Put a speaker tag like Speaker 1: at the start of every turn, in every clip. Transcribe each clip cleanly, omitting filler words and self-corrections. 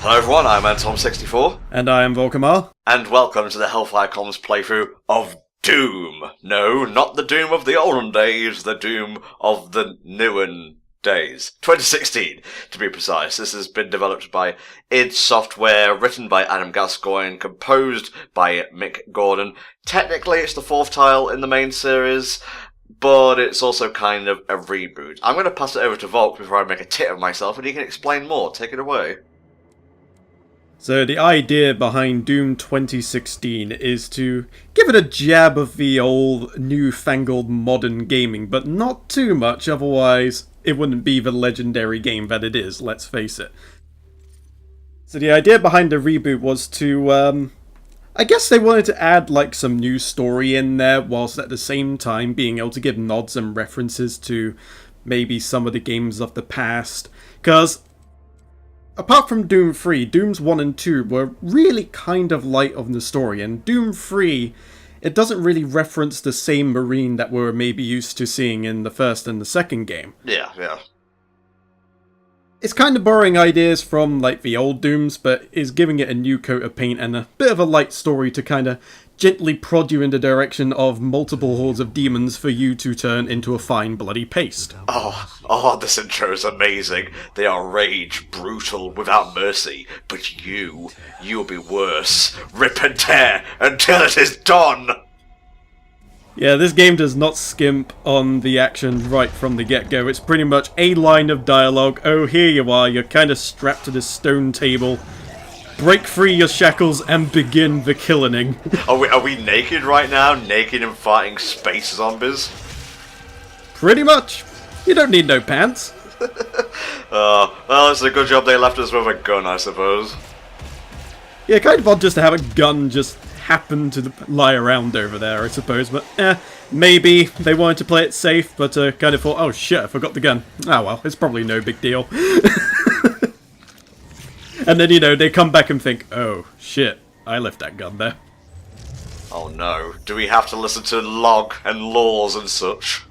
Speaker 1: Hello everyone, I'm NTom64.
Speaker 2: And I am Volkamar.
Speaker 1: And welcome to the HellfireComms playthrough of Doom. No, not the Doom of the olden days, the Doom of the newen days. 2016, to be precise. This has been developed by id Software, written by Adam Gascoigne, composed by Mick Gordon. Technically, it's the fourth title in the main series, but it's also kind of a reboot. I'm going to pass it over to Volk before I make a tit of myself, and he can explain more. Take it away.
Speaker 2: So the idea behind Doom 2016 is to give it a jab of the old newfangled modern gaming, but not too much, otherwise it wouldn't be the legendary game that it is, let's face it. So the idea behind the reboot was to, I guess they wanted to add like some new story in there, whilst at the same time being able to give nods and references to maybe some of the games of the past, because apart from Doom 3, Dooms 1 and 2 were really kind of light on the story, and Doom 3, it doesn't really reference the same Marine that we're maybe used to seeing in the first and the second game.
Speaker 1: Yeah.
Speaker 2: It's kind of borrowing ideas from like the old Dooms, but is giving it a new coat of paint and a bit of a light story to kind of gently prod you in the direction of multiple hordes of demons for you to turn into a fine bloody paste.
Speaker 1: Oh, this intro is amazing. They are rage, brutal, without mercy. But you'll be worse. Rip and tear until it is done!
Speaker 2: Yeah, this game does not skimp on the action right from the get-go. It's pretty much a line of dialogue. Oh, here you are, you're kind of strapped to this stone table. Break free your shackles and begin the killing.
Speaker 1: Are we naked right now? Naked and fighting space zombies?
Speaker 2: Pretty much. You don't need no pants.
Speaker 1: Well, it's a good job they left us with a gun, I suppose.
Speaker 2: Yeah, kind of odd just to have a gun just happen to lie around over there, I suppose. But, maybe they wanted to play it safe, but kind of thought, oh shit, I forgot the gun. Oh well, it's probably no big deal. And then, you know, they come back and think, oh, shit, I left that gun there.
Speaker 1: Oh no, do we have to listen to log and laws and such?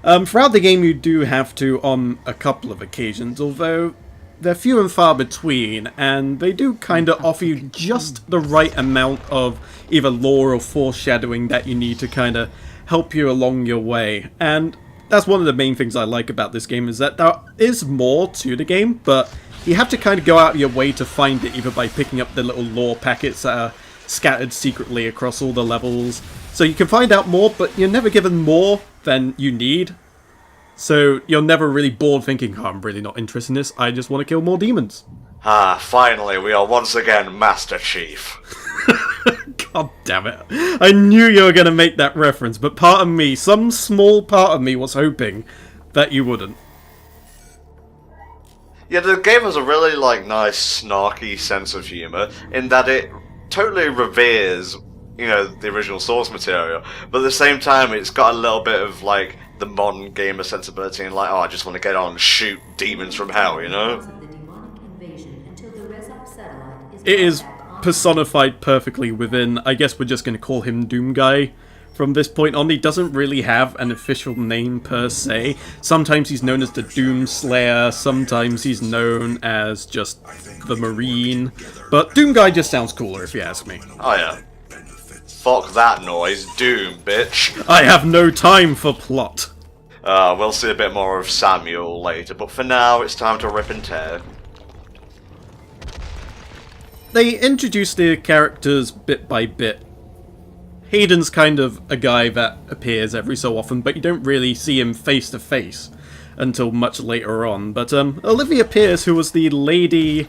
Speaker 2: Throughout the game you do have to on a couple of occasions, although they're few and far between, and they do kind of offer you just the right amount of either lore or foreshadowing that you need to kind of help you along your way. And that's one of the main things I like about this game, is that there is more to the game, but you have to kind of go out of your way to find it, either by picking up the little lore packets that are scattered secretly across all the levels. So you can find out more, but you're never given more than you need. So you're never really bored thinking, oh, I'm really not interested in this, I just want to kill more demons.
Speaker 1: Ah, finally, we are once again Master Chief.
Speaker 2: God damn it. I knew you were going to make that reference, but part of me, some small part of me was hoping that you wouldn't.
Speaker 1: Yeah, the game has a really, nice, snarky sense of humour, in that it totally reveres, the original source material, but at the same time, it's got a little bit of, the modern gamer sensibility, and I just want to get on and shoot demons from hell, you know?
Speaker 2: It is personified perfectly within, I guess we're just going to call him Doom Guy. From this point on, he doesn't really have an official name per se. Sometimes he's known as the Doom Slayer, sometimes he's known as just the Marine, but Doom Guy just sounds cooler if you ask me.
Speaker 1: Oh yeah. Fuck that noise, Doom, bitch.
Speaker 2: I have no time for plot.
Speaker 1: We'll see a bit more of Samuel later, but for now, it's time to rip and tear.
Speaker 2: They introduce the characters bit by bit. Hayden's kind of a guy that appears every so often, but you don't really see him face to face until much later on. But Olivia Pierce, who was the lady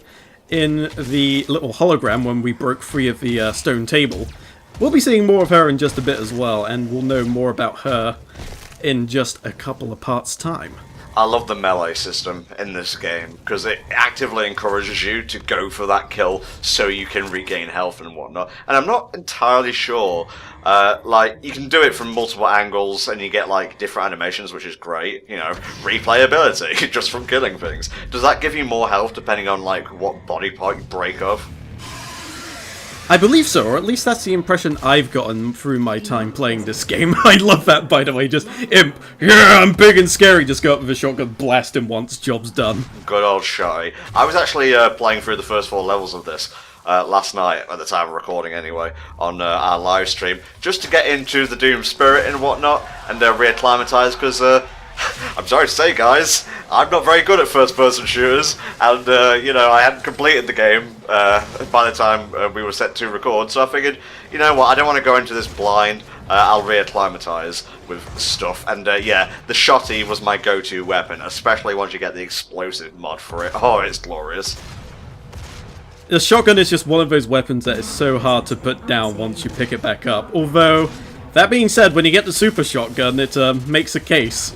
Speaker 2: in the little hologram when we broke free of the stone table, we'll be seeing more of her in just a bit as well, and we'll know more about her in just a couple of parts' time.
Speaker 1: I love the melee system in this game, because it actively encourages you to go for that kill so you can regain health and whatnot. And I'm not entirely sure, you can do it from multiple angles and you get, different animations, which is great, replayability, just from killing things. Does that give you more health depending on, what body part you break off?
Speaker 2: I believe so, or at least that's the impression I've gotten through my time playing this game. I love that, by the way, just imp, yeah, I'm big and scary, just go up with a shotgun, blast him once, job's done.
Speaker 1: Good old Shy. I was actually playing through the first 4 levels of this last night, at the time of recording anyway, on our live stream, just to get into the Doom spirit and whatnot, and reacclimatise, because I'm sorry to say, guys, I'm not very good at first-person shooters, and, you know, I hadn't completed the game by the time we were set to record, so I figured, you know what, I don't want to go into this blind, I'll reacclimatise with stuff, and yeah, the shotty was my go-to weapon, especially once you get the explosive mod for it. Oh, it's glorious.
Speaker 2: The shotgun is just one of those weapons that is so hard to put down once you pick it back up, although, that being said, when you get the super shotgun, it makes a case.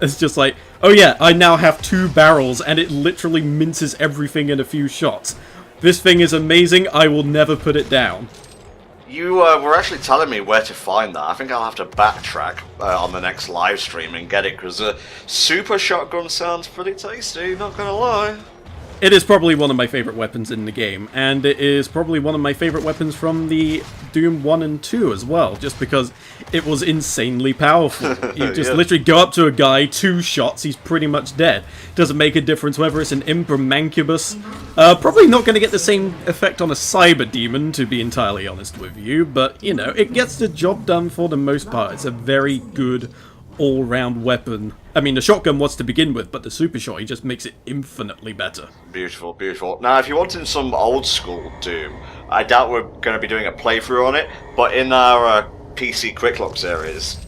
Speaker 2: It's just like, oh yeah, I now have 2 barrels, and it literally minces everything in a few shots. This thing is amazing, I will never put it down.
Speaker 1: You were actually telling me where to find that. I think I'll have to backtrack on the next live stream and get it, because super shotgun sounds pretty tasty, not gonna lie.
Speaker 2: It is probably one of my favourite weapons in the game, and it is probably one of my favourite weapons from the Doom 1 and 2 as well, just because it was insanely powerful. You just literally go up to a guy, 2 shots, he's pretty much dead. Doesn't make a difference whether it's an imp or mancubus. Probably not going to get the same effect on a cyber demon, to be entirely honest with you, but, you know, it gets the job done for the most part. It's a very good all-round weapon. I mean, the shotgun was to begin with, but the super shot, he just makes it infinitely better.
Speaker 1: Beautiful, beautiful. Now, if you're wanting some old-school Doom, I doubt we're going to be doing a playthrough on it, but in our PC Quick Look series,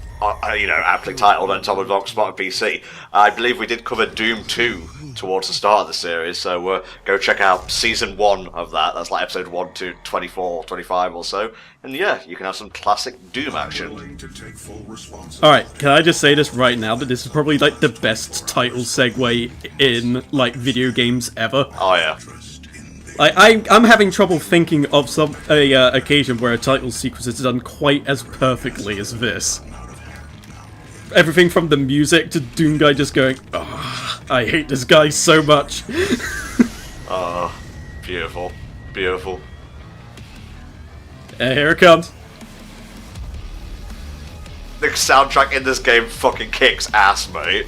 Speaker 1: you know, aptly titled NTom and Volk Spot on PC, I believe we did cover Doom 2 towards the start of the series, so go check out Season 1 of that. That's like Episode 1 to 24, 25 or so, and yeah, you can have some classic Doom action.
Speaker 2: Alright, can I just say this right now, that this is probably like the best title segue in, like, video games ever?
Speaker 1: Oh yeah.
Speaker 2: I'm having trouble thinking of some occasion where a title sequence is done quite as perfectly as this. Everything from the music to Doom Guy just going, oh, I hate this guy so much.
Speaker 1: Oh, beautiful, beautiful.
Speaker 2: And here it comes.
Speaker 1: The soundtrack in this game fucking kicks ass, mate.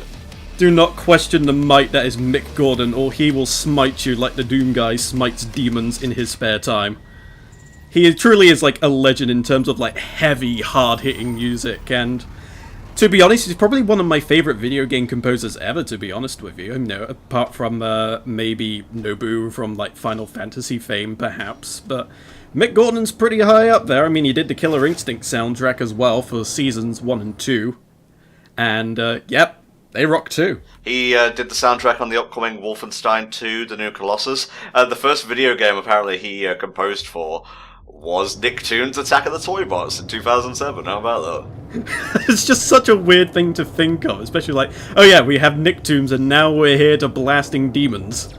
Speaker 2: Do not question the might that is Mick Gordon, or he will smite you like the Doom Guy smites demons in his spare time. He truly is like a legend in terms of like heavy, hard-hitting music, and to be honest, he's probably one of my favourite video game composers ever, to be honest with you. You know, apart from maybe Nobu from like Final Fantasy fame, perhaps, but Mick Gordon's pretty high up there. I mean, he did the Killer Instinct soundtrack as well for Seasons 1 and 2, and yep. They rock too. He
Speaker 1: did the soundtrack on the upcoming Wolfenstein 2, The New Colossus. The first video game apparently he composed for was Nicktoons Attack of the Toy Bots in 2007. How about that?
Speaker 2: It's just such a weird thing to think of, especially like, oh yeah, we have Nicktoons and now we're here to blasting demons.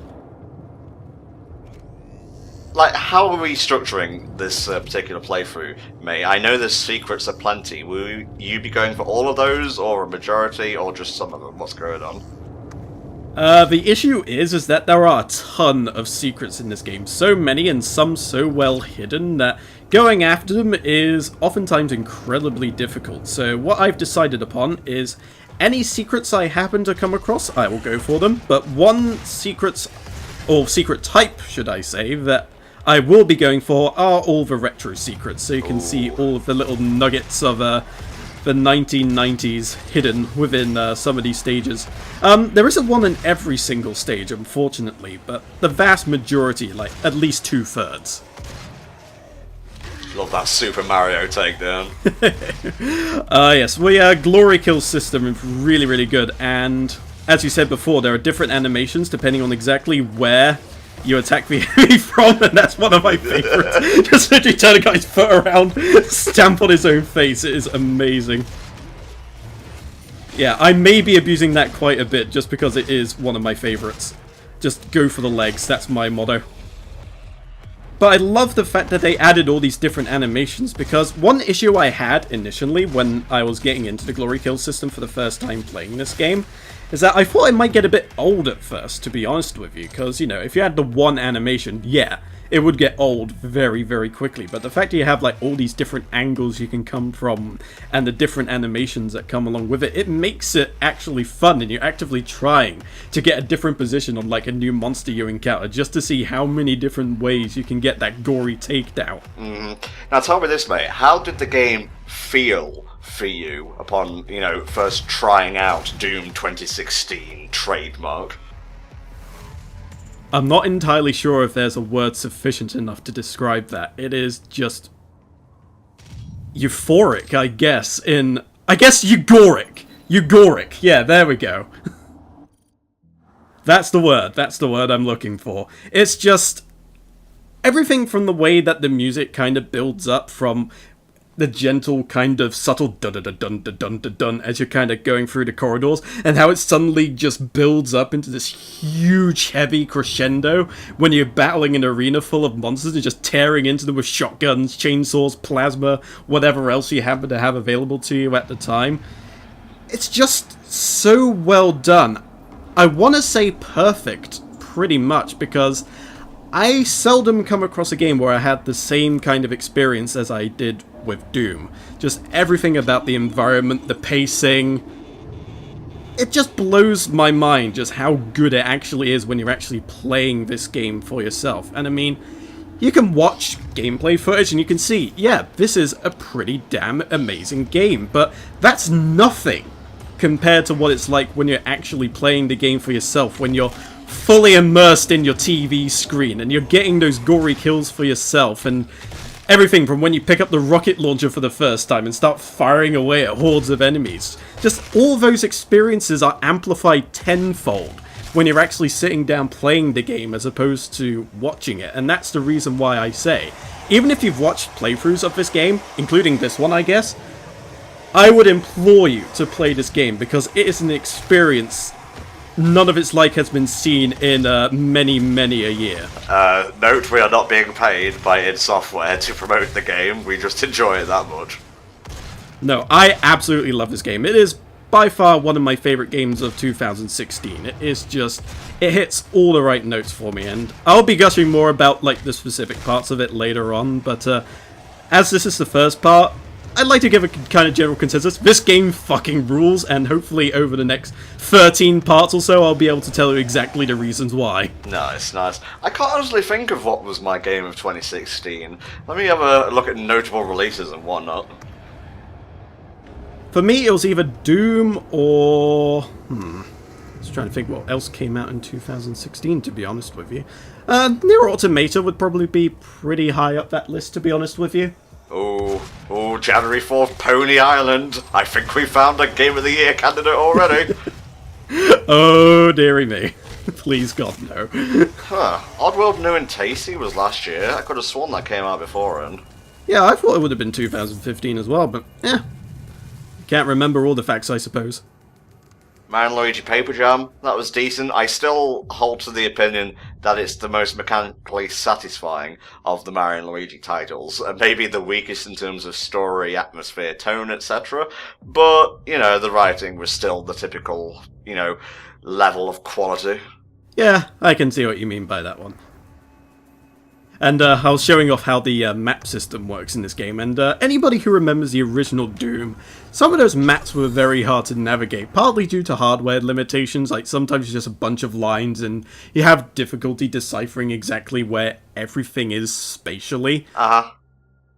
Speaker 1: Like, how are we structuring this particular playthrough, mate? I know there's secrets aplenty. Will you be going for all of those, or a majority, or just some of them? What's going on?
Speaker 2: The issue is that there are a ton of secrets in this game. So many, and some so well hidden, that going after them is oftentimes incredibly difficult. So what I've decided upon is, any secrets I happen to come across, I will go for them. But one secret type, should I say, that I will be going for are all the retro secrets, so you can see all of the little nuggets of the 1990s hidden within some of these stages. There isn't one in every single stage, unfortunately, but the vast majority, like at least 2/3.
Speaker 1: Love that Super Mario takedown.
Speaker 2: Yes, the glory kill system is really, really good, and as you said before, there are different animations depending on exactly where you attack the enemy from, and that's one of my favourites. Just literally turn a guy's foot around, stamp on his own face, it is amazing. Yeah, I may be abusing that quite a bit just because it is one of my favourites. Just go for the legs, that's my motto. But I love the fact that they added all these different animations, because one issue I had initially when I was getting into the glory kill system for the first time playing this game is that I thought it might get a bit old at first, to be honest with you, because, you know, if you had the one animation, yeah, it would get old very, very quickly. But the fact that you have like all these different angles you can come from and the different animations that come along with it, it makes it actually fun, and you're actively trying to get a different position on like a new monster you encounter just to see how many different ways you can get that gory takedown.
Speaker 1: Now tell me this, mate, how did the game feel for you upon, first trying out Doom 2016 trademark?
Speaker 2: I'm not entirely sure if there's a word sufficient enough to describe that. It is just euphoric, I guess. Euphoric. Euphoric. Yeah, there we go. That's the word I'm looking for. It's just everything from the way that the music kind of builds up, from the gentle kind of subtle dun-dun-dun-dun-dun-dun as you're kind of going through the corridors, and how it suddenly just builds up into this huge, heavy crescendo when you're battling an arena full of monsters and just tearing into them with shotguns, chainsaws, plasma, whatever else you happen to have available to you at the time. It's just so well done. I want to say perfect, pretty much, because I seldom come across a game where I had the same kind of experience as I did with Doom. Just everything about the environment, the pacing. It just blows my mind just how good it actually is when you're actually playing this game for yourself. And I mean, you can watch gameplay footage and you can see, yeah, this is a pretty damn amazing game, but that's nothing compared to what it's like when you're actually playing the game for yourself, when you're fully immersed in your TV screen and you're getting those gory kills for yourself, and everything from when you pick up the rocket launcher for the first time and start firing away at hordes of enemies. Just all those experiences are amplified tenfold when you're actually sitting down playing the game as opposed to watching it. And that's the reason why I say, even if you've watched playthroughs of this game, including this one I guess, I would implore you to play this game, because it is an experience none of its like has been seen in many, many a year.
Speaker 1: Note, we are not being paid by id Software to promote the game, we just enjoy it that much.
Speaker 2: No, I absolutely love this game. It is by far one of my favourite games of 2016. It is just, it hits all the right notes for me, and I'll be gushing more about like the specific parts of it later on, but as this is the first part, I'd like to give a kind of general consensus. This game fucking rules, and hopefully over the next 13 parts or so, I'll be able to tell you exactly the reasons why.
Speaker 1: Nice, nice. I can't honestly think of what was my game of 2016. Let me have a look at notable releases and whatnot.
Speaker 2: For me, it was either Doom or... I was trying to think what else came out in 2016, to be honest with you. Nier Automata would probably be pretty high up that list, to be honest with you.
Speaker 1: Oh, January 4th, Pony Island. I think we found a Game of the Year candidate already.
Speaker 2: Oh, dearie me. Please, God, no.
Speaker 1: Oddworld New and Tasty was last year. I could have sworn that came out beforehand.
Speaker 2: Yeah, I thought it would have been 2015 as well, but yeah. Can't remember all the facts, I suppose.
Speaker 1: Mario & Luigi Paper Jam, that was decent. I still hold to the opinion that it's the most mechanically satisfying of the Mario & Luigi titles, and maybe the weakest in terms of story, atmosphere, tone, etc. But, the writing was still the typical, level of quality.
Speaker 2: Yeah, I can see what you mean by that one. And I was showing off how the map system works in this game, and anybody who remembers the original Doom, some of those maps were very hard to navigate, partly due to hardware limitations, like sometimes it's just a bunch of lines and you have difficulty deciphering exactly where everything is spatially.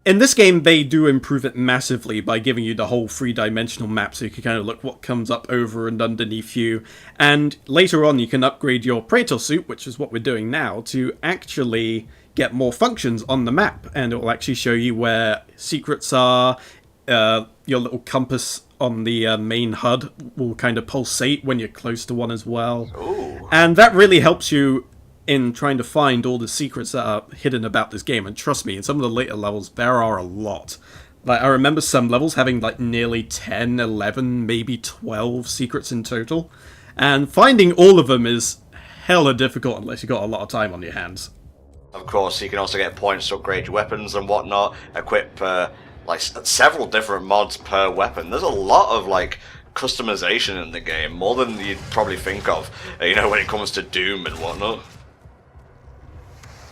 Speaker 2: In this game, they do improve it massively by giving you the whole three-dimensional map, so you can kind of look what comes up over and underneath you. And later on, you can upgrade your Praetor suit, which is what we're doing now, to actually get more functions on the map, and it will actually show you where secrets are. Your little compass on the main HUD will kind of pulsate when you're close to one as well.
Speaker 1: Ooh.
Speaker 2: And that really helps you in trying to find all the secrets that are hidden about this game. And trust me, in some of the later levels, there are a lot. Like, I remember some levels having like nearly 10, 11, maybe 12 secrets in total. And finding all of them is hella difficult unless you've got a lot of time on your hands.
Speaker 1: Of course, you can also get points to upgrade your weapons and whatnot, equip several different mods per weapon. There's a lot of customization in the game, more than you'd probably think of, when it comes to Doom and whatnot.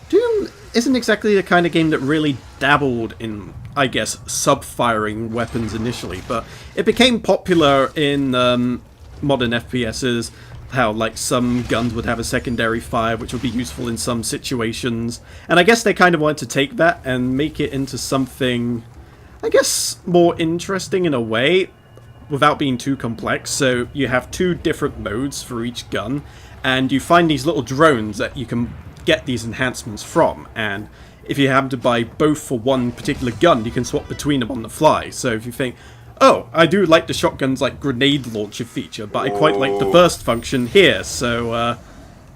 Speaker 2: Doom isn't exactly the kind of game that really dabbled in, I guess, sub-firing weapons initially, but it became popular in modern FPSs, how like some guns would have a secondary fire which would be useful in some situations, and I guess they kind of wanted to take that and make it into something, I guess, more interesting in a way, without being too complex. So you have 2 different modes for each gun, and you find these little drones that you can get these enhancements from, and if you happen to buy both for one particular gun, you can swap between them on the fly. So if you think, oh, I do like the shotgun's like grenade launcher feature, but I quite like the burst function here, so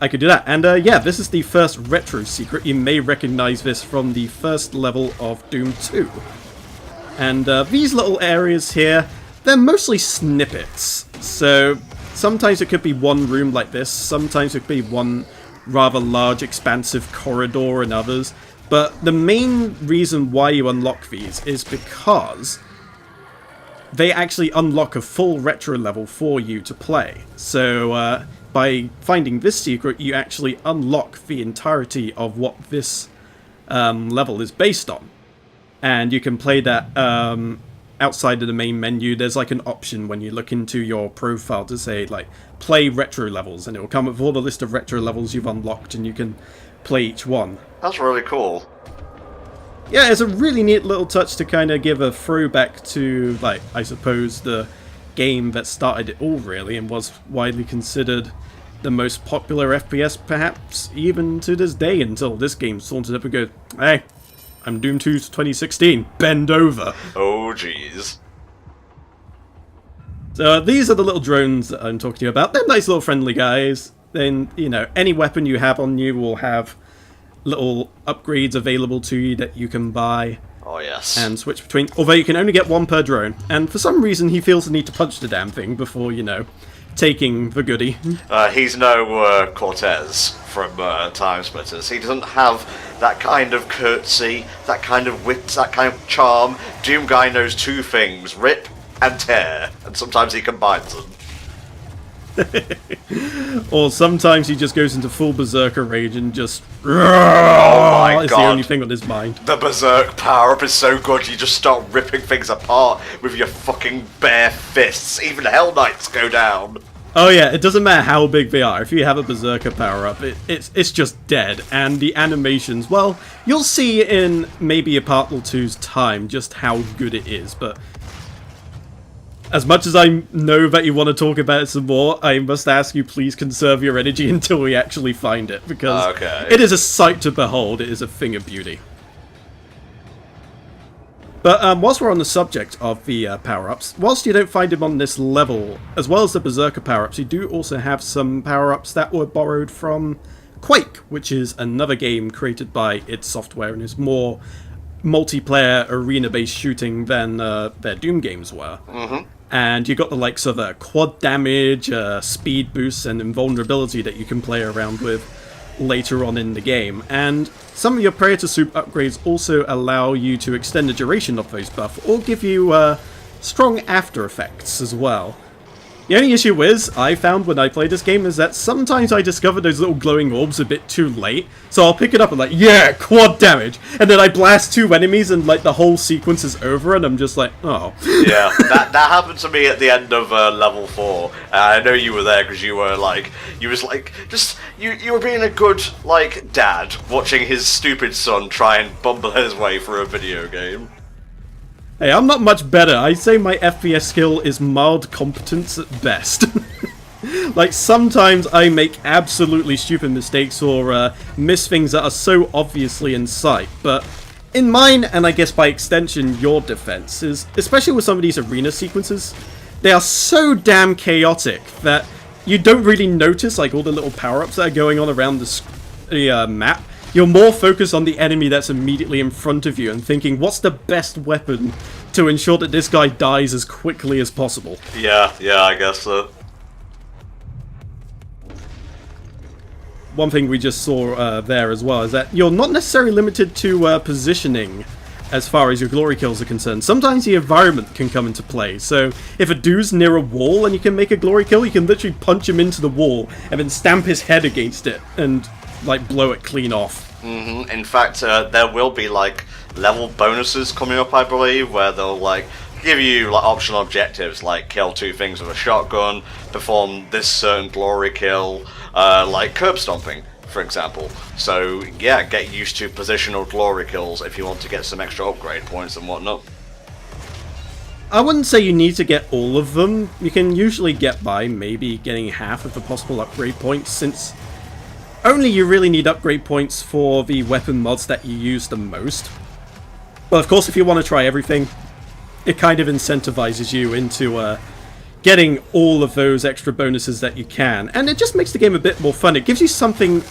Speaker 2: I could do that. And yeah, this is the first retro secret. You may recognize this from the first level of Doom 2. And these little areas here, they're mostly snippets. So sometimes it could be one room like this, sometimes it could be one rather large expansive corridor and others. But the main reason why you unlock these is because they actually unlock a full retro level for you to play. So by finding this secret, you actually unlock the entirety of what this level is based on. And you can play that outside of the main menu. There's like an option when you look into your profile to say like play retro levels, and it will come up with all the list of retro levels you've unlocked, and you can play each one.
Speaker 1: That's really cool.
Speaker 2: Yeah, it's a really neat little touch to kind of give a throwback to, like, I suppose the game that started it all, really, and was widely considered the most popular FPS, perhaps, even to this day, until this game sauntered up and goes, hey, I'm Doom 2 2016, bend over.
Speaker 1: Oh, jeez.
Speaker 2: So these are the little drones that I'm talking to you about. They're nice little friendly guys. Then, you know, any weapon you have on you will have little upgrades available to you that you can buy.
Speaker 1: Oh, yes.
Speaker 2: And switch between, although you can only get one per drone. And for some reason he feels the need to punch the damn thing before, you know, taking the goodie.
Speaker 1: He's no Cortez from Time Splitters. He doesn't have that kind of curtsy, that kind of wit, that kind of charm. Doom Guy knows 2 things, rip and tear, and sometimes he combines them.
Speaker 2: Or sometimes he just goes into full berserker rage and just...
Speaker 1: Oh my
Speaker 2: is
Speaker 1: god.
Speaker 2: the only thing on his mind.
Speaker 1: The berserk power-up is so good, you just start ripping things apart with your fucking bare fists. Even Hell Knights go down.
Speaker 2: Oh yeah, it doesn't matter how big they are. If you have a berserker power-up, it's just dead. And the animations, well, you'll see in maybe a part or two's time just how good it is, but... as much as I know that you want to talk about it some more, I must ask you please conserve your energy until we actually find it, because it is a sight to behold. It is a thing of beauty. But whilst we're on the subject of the power-ups, whilst you don't find them on this level, as well as the Berserker power-ups, you do also have some power-ups that were borrowed from Quake, which is another game created by id Software and is more multiplayer arena-based shooting than their Doom games were. And you got the likes of quad damage, speed boosts, and invulnerability that you can play around with later on in the game. And some of your Predator Soup upgrades also allow you to extend the duration of those buffs, or give you strong after effects as well. The only issue is, I found when I played this game, is that sometimes I discover those little glowing orbs a bit too late, so I'll pick it up and like, yeah, quad damage, and then I blast 2 enemies and like the whole sequence is over, and I'm just like, oh.
Speaker 1: Yeah, that happened to me at the end of level 4. I know you were there because you were like, you were being a good, like, dad, watching his stupid son try and bumble his way through a video game.
Speaker 2: Hey, I'm not much better. I say my FPS skill is mild competence at best. Like, sometimes I make absolutely stupid mistakes or miss things that are so obviously in sight, but in mine, and I guess by extension your defense, is, especially with some of these arena sequences, they are so damn chaotic that you don't really notice like all the little power-ups that are going on around the map. You're more focused on the enemy that's immediately in front of you and thinking, what's the best weapon to ensure that this guy dies as quickly as possible?
Speaker 1: Yeah, I guess so.
Speaker 2: One thing we just saw there as well is that you're not necessarily limited to positioning as far as your glory kills are concerned. Sometimes the environment can come into play. So if a dude's near a wall and you can make a glory kill, you can literally punch him into the wall and then stamp his head against it. And like blow it clean off.
Speaker 1: In fact, there will be like level bonuses coming up, I believe, where they'll like give you like optional objectives, like kill 2 things with a shotgun, perform this certain glory kill, like curb stomping, for example. So yeah, get used to positional glory kills if you want to get some extra upgrade points and whatnot.
Speaker 2: I wouldn't say you need to get all of them. You can usually get by maybe getting half of the possible upgrade points, since only you really need upgrade points for the weapon mods that you use the most. But of course, if you want to try everything, it kind of incentivizes you into getting all of those extra bonuses that you can, and it just makes the game a bit more fun. It gives you something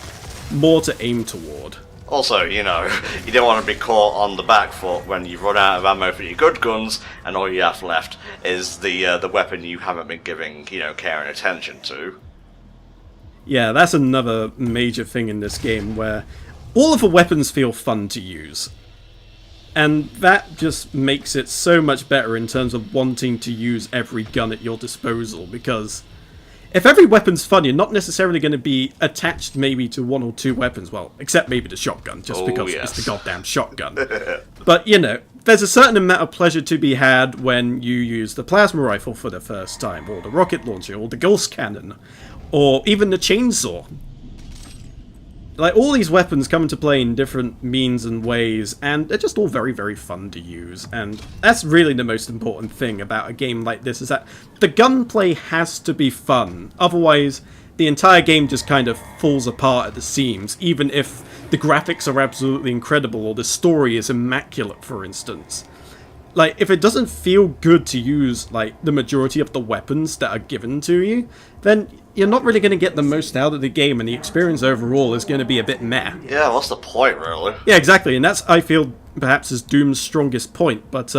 Speaker 2: more to aim toward.
Speaker 1: Also, you know, you don't want to be caught on the back foot when you run out of ammo for your good guns, and all you have left is the weapon you haven't been giving, you know, care and attention to.
Speaker 2: Yeah, that's another major thing in this game, where all of the weapons feel fun to use. And that just makes it so much better in terms of wanting to use every gun at your disposal, because if every weapon's fun, you're not necessarily going to be attached maybe to 1 or 2 weapons, well, except maybe the shotgun, just because it's the goddamn shotgun. But, you know, there's a certain amount of pleasure to be had when you use the plasma rifle for the first time, or the rocket launcher, or the ghost cannon, or even the chainsaw. Like, all these weapons come into play in different means and ways, and they're just all very, very fun to use. And that's really the most important thing about a game like this, is that the gunplay has to be fun. Otherwise, the entire game just kind of falls apart at the seams, even if the graphics are absolutely incredible, or the story is immaculate, for instance. Like, if it doesn't feel good to use, like, the majority of the weapons that are given to you, then you're not really going to get the most out of the game, and the experience overall is going to be a bit meh.
Speaker 1: Yeah, what's the point, really?
Speaker 2: Yeah, exactly, and that's, I feel, perhaps is Doom's strongest point, but,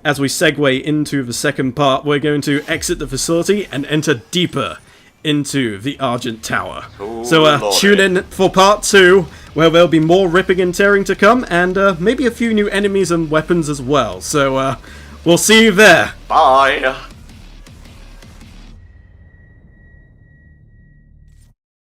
Speaker 2: as we segue into the second part, we're going to exit the facility and enter deeper into the Argent Tower.
Speaker 1: Ooh,
Speaker 2: so, tune in for part 2, where there'll be more ripping and tearing to come, and, maybe a few new enemies and weapons as well, so, we'll see you there.
Speaker 1: Bye!